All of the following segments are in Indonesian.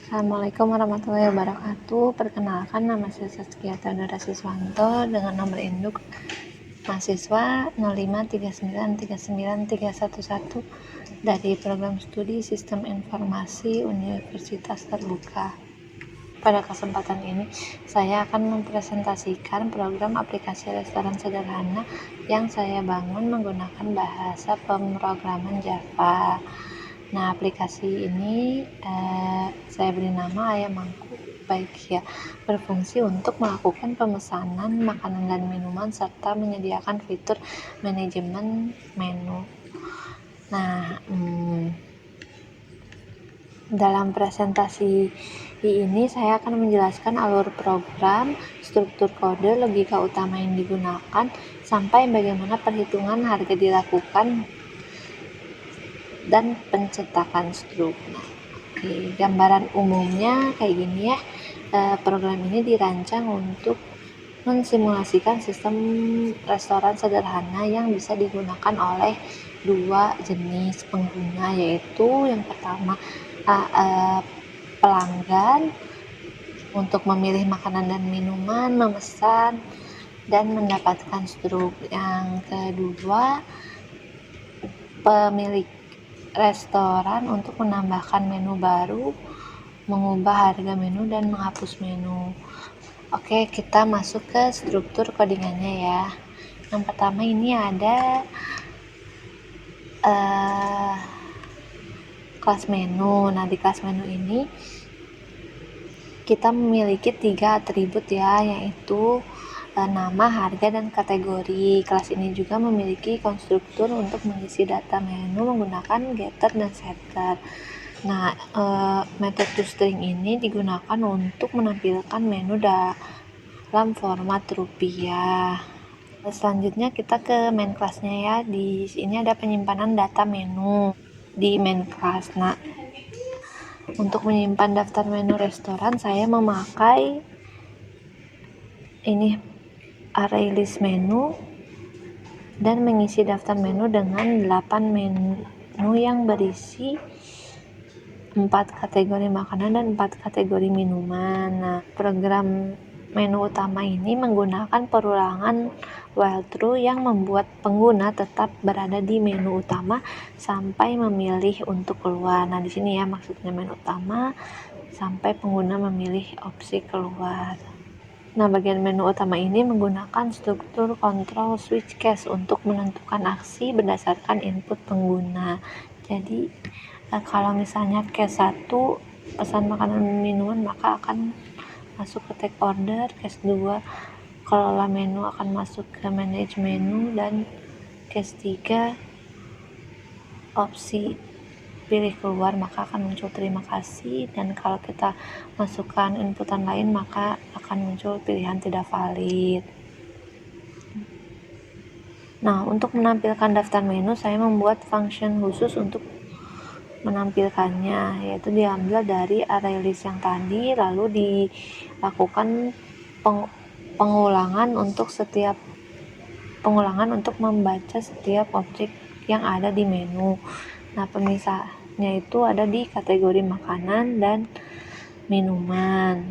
Assalamualaikum warahmatullahi wabarakatuh. Perkenalkan, nama saya Saskia Theodora Siswanto dengan nomor induk mahasiswa 053939311 dari program studi Sistem Informasi Universitas Terbuka. Pada kesempatan ini, saya akan mempresentasikan program aplikasi restoran sederhana yang saya bangun menggunakan bahasa pemrograman Java. Nah, aplikasi ini saya beri nama Ayam Mangkuk Baikya, berfungsi untuk melakukan pemesanan makanan dan minuman serta menyediakan fitur manajemen menu. Nah, dalam presentasi ini saya akan menjelaskan alur program, struktur kode, logika utama yang digunakan, sampai bagaimana perhitungan harga dilakukan dan pencetakan struk. Gambaran umumnya kayak gini ya. Program ini dirancang untuk mensimulasikan sistem restoran sederhana yang bisa digunakan oleh dua jenis pengguna, yaitu yang pertama pelanggan untuk memilih makanan dan minuman, memesan dan mendapatkan struk. Yang kedua, pemilik restoran untuk menambahkan menu baru, mengubah harga menu dan menghapus menu. Oke, kita masuk ke struktur codingannya ya. Yang pertama ini ada kelas menu. Nah, di kelas menu ini kita memiliki 3 atribut ya, yaitu nama, harga, dan kategori. Kelas ini juga memiliki konstruktur untuk mengisi data menu menggunakan getter dan setter. Nah, metode toString ini digunakan untuk menampilkan menu dalam format rupiah. Selanjutnya kita ke main class-nya ya. Di sini ada penyimpanan data menu di main class. Nah, untuk menyimpan daftar menu restoran saya memakai ini array list menu dan mengisi daftar menu dengan 8 menu yang berisi 4 kategori makanan dan 4 kategori minuman. Nah, program menu utama ini menggunakan perulangan while true yang membuat pengguna tetap berada di menu utama sampai memilih untuk keluar. Nah, di sini ya maksudnya menu utama sampai pengguna memilih opsi keluar. Nah, bagian menu utama ini menggunakan struktur control switch case untuk menentukan aksi berdasarkan input pengguna. Jadi, kalau misalnya case 1 pesan makanan dan minuman, maka akan masuk ke take order. Case 2 kelola menu akan masuk ke manage menu, dan case 3 opsi pilih keluar maka akan muncul terima kasih, dan kalau kita masukkan inputan lain maka akan muncul pilihan tidak valid. Nah, untuk menampilkan daftar menu saya membuat function khusus untuk menampilkannya, yaitu diambil dari array list yang tadi, lalu dilakukan pengulangan untuk membaca setiap objek yang ada di menu. Nah, pemisahnya itu ada di kategori makanan dan minuman.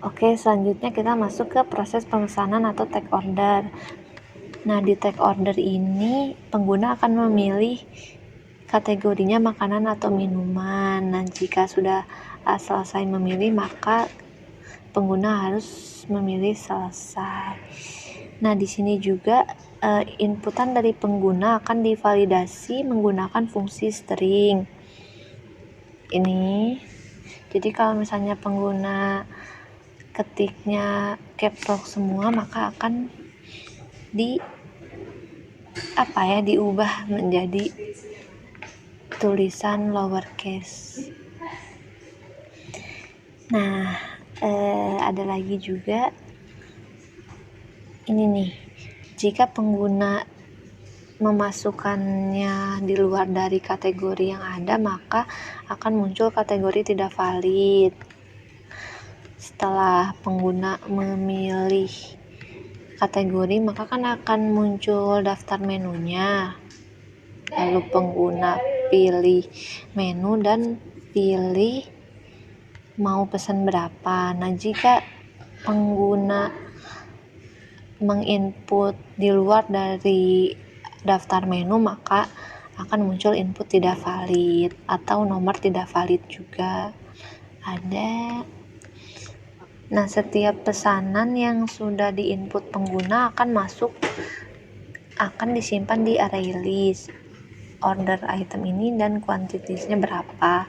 Oke, selanjutnya kita masuk ke proses pemesanan atau take order. Nah, di take order ini pengguna akan memilih kategorinya makanan atau minuman. Nah, jika sudah selesai memilih, maka pengguna harus memilih selesai. Nah, di sini juga inputan dari pengguna akan divalidasi menggunakan fungsi string ini. Jadi kalau misalnya pengguna ketiknya caps lock semua, maka akan diubah menjadi tulisan lowercase. Nah, ada lagi juga ini nih, jika pengguna memasukkannya di luar dari kategori yang ada, maka akan muncul kategori tidak valid. Setelah pengguna memilih kategori, maka kan akan muncul daftar menunya, lalu pengguna pilih menu dan pilih mau pesan berapa. Nah, jika pengguna menginput di luar dari daftar menu, maka akan muncul input tidak valid atau nomor tidak valid juga ada. Nah, setiap pesanan yang sudah diinput pengguna akan disimpan di array list order item ini dan kuantitinya berapa.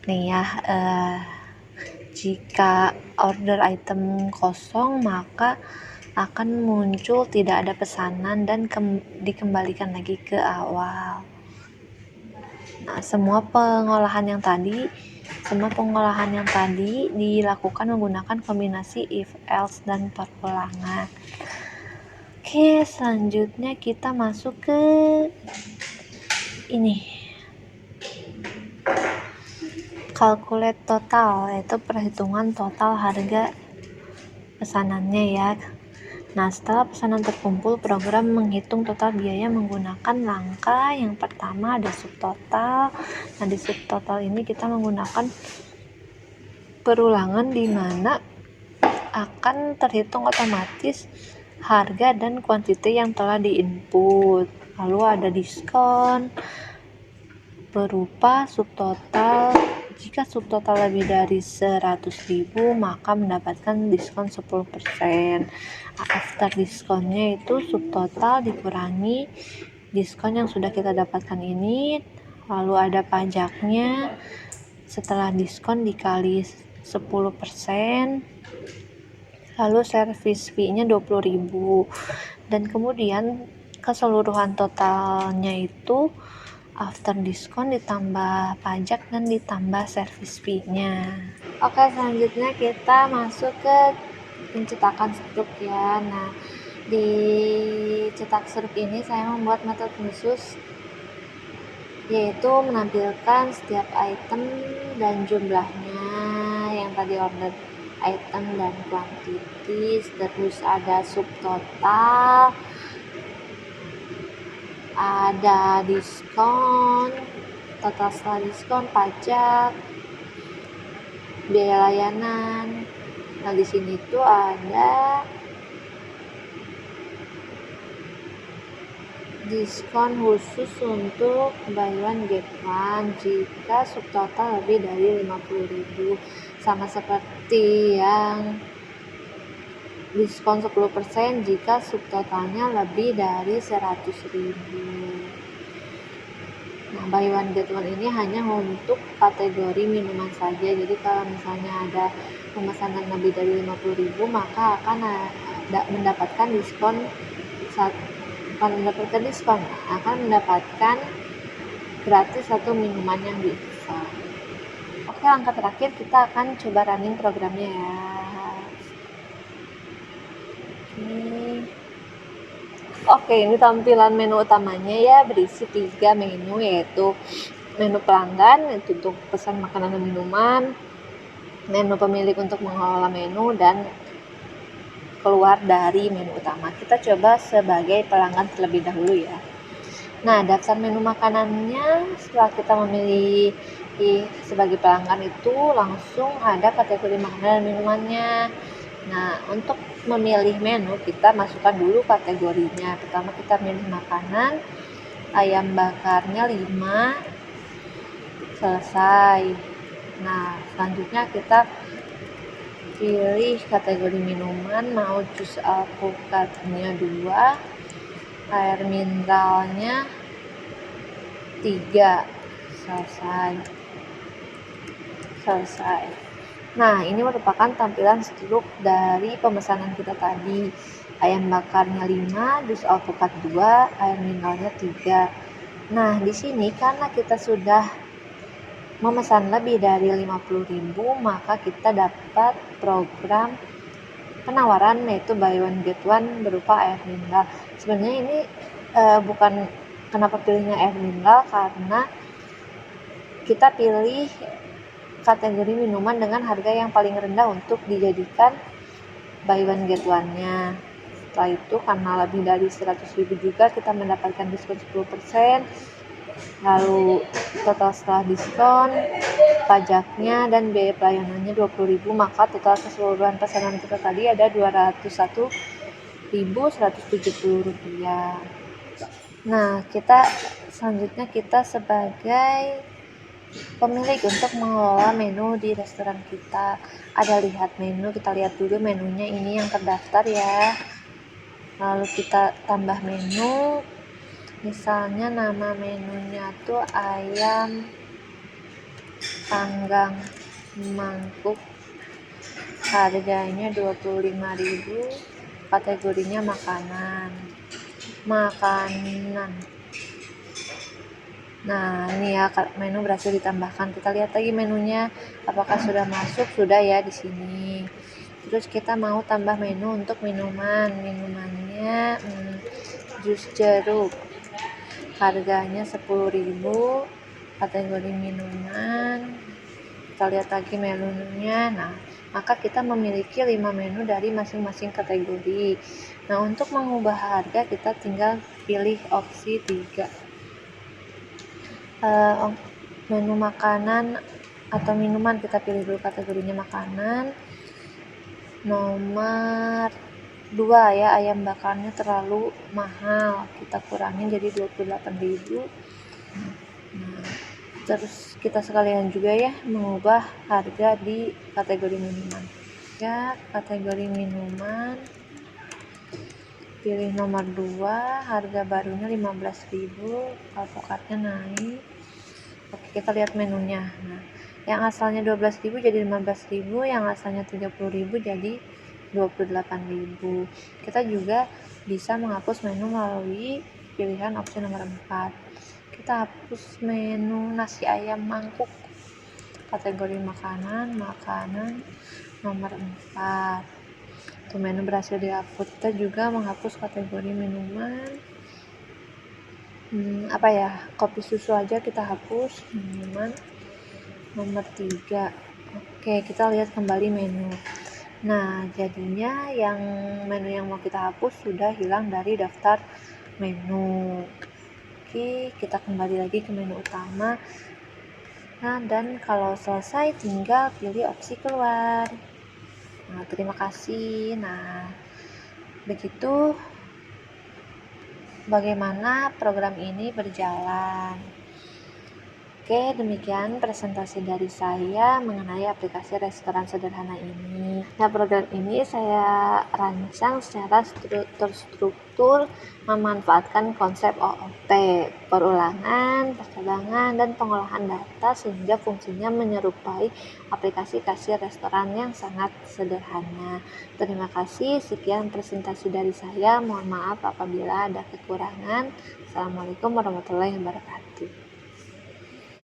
Nih ya, jika order item kosong maka akan muncul tidak ada pesanan dan dikembalikan lagi ke awal. Nah, semua pengolahan yang tadi dilakukan menggunakan kombinasi if, else, dan perulangan. Oke, selanjutnya kita masuk ke ini. Calculate total, yaitu perhitungan total harga pesanannya ya. Nah, setelah pesanan terkumpul, program menghitung total biaya menggunakan langkah yang pertama ada subtotal. Nah, di subtotal ini kita menggunakan perulangan di mana akan terhitung otomatis harga dan kuantiti yang telah diinput. Lalu ada diskon berupa subtotal. Jika subtotal lebih dari 100.000 maka mendapatkan diskon 10%. After diskonnya itu subtotal dikurangi diskon yang sudah kita dapatkan ini, lalu ada pajaknya. Setelah diskon dikali 10%, lalu service fee-nya 20.000, dan kemudian keseluruhan totalnya itu after diskon ditambah pajak dan ditambah service fee-nya. Oke, selanjutnya kita masuk ke pencetakan struk ya. Nah, di cetak struk ini saya membuat metode khusus, yaitu menampilkan setiap item dan jumlahnya yang tadi order item dan quantity, terus ada subtotal, ada diskon, total setelah diskon, pajak, biaya layanan. Nah, di sini tuh ada diskon khusus untuk buy one get one jika subtotal lebih dari 50.000, sama seperti yang diskon 10% jika subtotalnya lebih dari 100.000. Nah, buy one get one ini hanya untuk kategori minuman saja. Jadi kalau misalnya ada pemesanan lebih dari 50.000 maka akan mendapatkan diskon akan mendapatkan gratis satu minuman yang bisa. Oke, langkah terakhir kita akan coba running programnya ya. Oke, ini tampilan menu utamanya ya, berisi 3 menu, yaitu menu pelanggan itu untuk pesan makanan dan minuman, menu pemilik untuk mengelola menu, dan keluar dari menu utama. Kita coba sebagai pelanggan terlebih dahulu ya. Nah, daftar menu makanannya setelah kita memilih sebagai pelanggan itu langsung ada kategori makanan dan minumannya. Nah, untuk memilih menu kita masukkan dulu kategorinya. Pertama kita pilih makanan, ayam bakarnya 5, selesai. Nah, selanjutnya kita pilih kategori minuman, mau jus alpukatnya 2, air mineralnya 3, selesai. Nah, ini merupakan tampilan struk dari pemesanan kita tadi. Ayam bakarnya 5, jus alpukat 2, air mineralnya 3. Nah, di sini karena kita sudah memesan lebih dari 50.000, maka kita dapat program penawaran yaitu buy one get one berupa air mineral. Sebenarnya ini bukan kenapa pilihnya air mineral, karena kita pilih kategori minuman dengan harga yang paling rendah untuk dijadikan buy one get one-nya. Setelah itu karena lebih dari 100.000 juga kita mendapatkan diskon 10%. Lalu total setelah diskon, pajaknya dan biaya pelayanannya 20.000, maka total keseluruhan pesanan kita tadi ada Rp201.170. Nah, selanjutnya kita sebagai pemilik untuk mengelola menu di restoran kita. Ada lihat menu, kita lihat dulu menunya ini yang terdaftar ya. Lalu kita tambah menu. Misalnya nama menunya tuh ayam panggang mangkuk, harganya 25.000, kategorinya makanan. Nah, ini ya menu berhasil ditambahkan. Kita lihat lagi menunya apakah sudah masuk. Sudah ya di sini. Terus kita mau tambah menu untuk minumannya jus jeruk, harganya 10.000, kategori minuman. Kita lihat lagi menunya. Nah, maka kita memiliki 5 menu dari masing-masing kategori. Nah, untuk mengubah harga kita tinggal pilih opsi 3. Menu makanan atau minuman, kita pilih dulu kategorinya makanan. Nomor 2 ya, ayam bakarnya terlalu mahal, kita kurangin jadi 28.000. Nah, terus kita sekalian juga ya mengubah harga di kategori minuman. Ya, kategori minuman, pilih nomor 2, harga barunya 15.000, alpukatnya naik. Oke, kita lihat menunya. Nah, yang asalnya 12.000 jadi 15.000, yang asalnya 30.000 jadi 28.000. Kita juga bisa menghapus menu melalui pilihan opsi nomor 4. Kita hapus menu nasi ayam mangkuk, kategori makanan nomor 4. Itu menu berhasil dihapus. Kita juga menghapus kategori minuman. Kopi susu aja kita hapus, minuman nomor 3. Oke, kita lihat kembali menu. Nah, jadinya menu yang mau kita hapus sudah hilang dari daftar menu. Oke, kita kembali lagi ke menu utama. Nah, dan kalau selesai tinggal pilih opsi keluar. Nah, terima kasih. Nah, begitu bagaimana program ini berjalan. Oke, demikian presentasi dari saya mengenai aplikasi restoran sederhana ini. Nah, program ini saya rancang secara terstruktur memanfaatkan konsep OOP, perulangan, percabangan, dan pengolahan data sehingga fungsinya menyerupai aplikasi kasir restoran yang sangat sederhana. Terima kasih, sekian presentasi dari saya. Mohon maaf apabila ada kekurangan. Assalamualaikum warahmatullahi wabarakatuh.